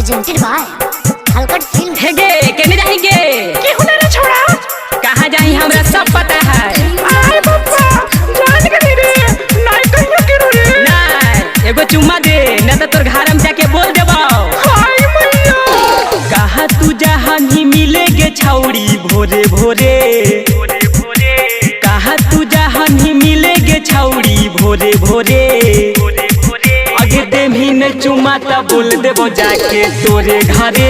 Presented by हलकट film. हे गे केने जाएंगे के होने ना छोड़ा कहाँ जाई हमरा सब पता है। आए पप्पा जान के रे नहीं कहियो के रे नहीं एगो चुम्मा दे न तो तोर घर में जाके बोल देबो। हाय मैया कहाँ तू जहाँ ही मिलेगे छौड़ी भोरे भोरे कहाँ तू जहाँ ही मिलेगे छौड़ी भोरे भोरे आगे दे भी न चुम्मा ता बोल देबो जाके तोरे घरे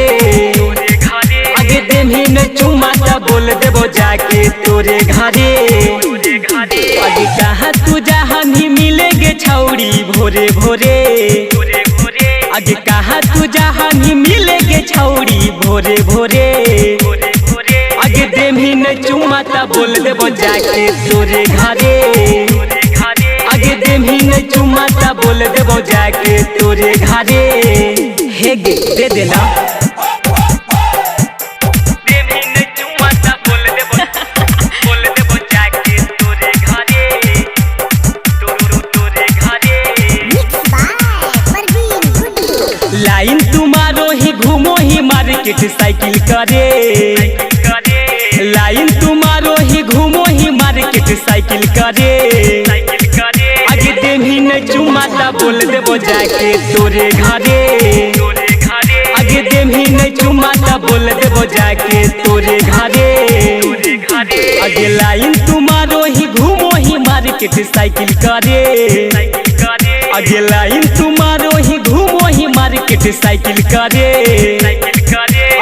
आगे दे भी न चुम्मा ता बोल देबो जाके तोरे घरे आगे कहाँ तू जहाँ ही मिलेगे छौड़ी भोरे भोरे आगे कहाँ तू जहाँ ही मिलेगे छौड़ी भोरे भोरे आगे दे भी न चुम्मा ता बोल देबो जाके तोरे घरे आगे दे भी न चुम्मा ता बोल देबो जाके तोरे घरे। हे गे दे देना दे भी न चुम्मा ता बोल देबो जाके तोरे घरे तोरे घरे। Mix by Parveen Guddu. Line तुम्हारो ही घूमो ही मार्केट साइकिल करे लाइन तुम्हारो ही घूमो ही मार्केट साइकिल करे आगे दे भी न चुम्मा ता बोल देबो जाके तोरे घरे आगे दे भी न चुम्मा ता बोल देबो जाके तोरे घरे आगे लाइन तुम्हारो ही घूमो ही मार्केट साइकिल करे आगे लाइन तुम्हारो ही घूमो ही मार्केट साइकिल करे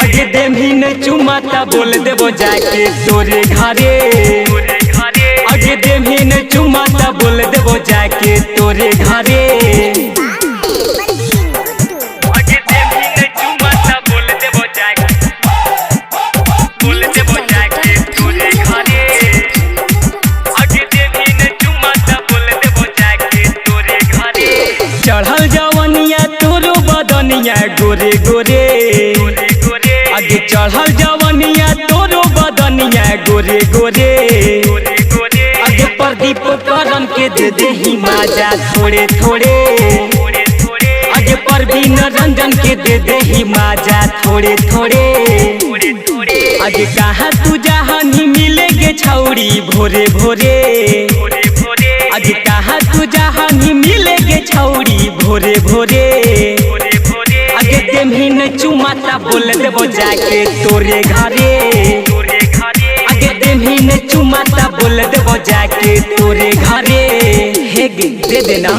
आगे दे भी न चुम्मा ता बोल देबो जाके तोरे घरे आगे दे भी न चुम्मा ता बोल देबो जाके तोरे घरे परवीन गुड्डू। आगे दे भी न चुम्मा ता बोल देबो जाके तोरे घरे आगे दे भी न चुम्मा ता बोल देबो जाके तोरे घरे। चढ़ल जवनिया तोरो बदनिया गोरे गोरे आगे चढ़ल जवनिया तोरो बदनिया गोरे गोरे आगे प्रदीप करन के दे दे ही माजा थोड़े थोड़े आगे परवीन रंजन के दे दे ही माजा थोड़े थोड़े आगे कहाँ तू जहाँ ही मिलेगे छौड़ी भोरे भोरे आगे कहाँ तू जहाँ ही मिलेगे छौड़ी भोरे भोरे आगे दे भी न चुम्मा ता बोल देबो जाके तोरे घरे आगे दे भी न चुम्मा ता बोल देबो जाके तोरे घरे। हे गे दे देना।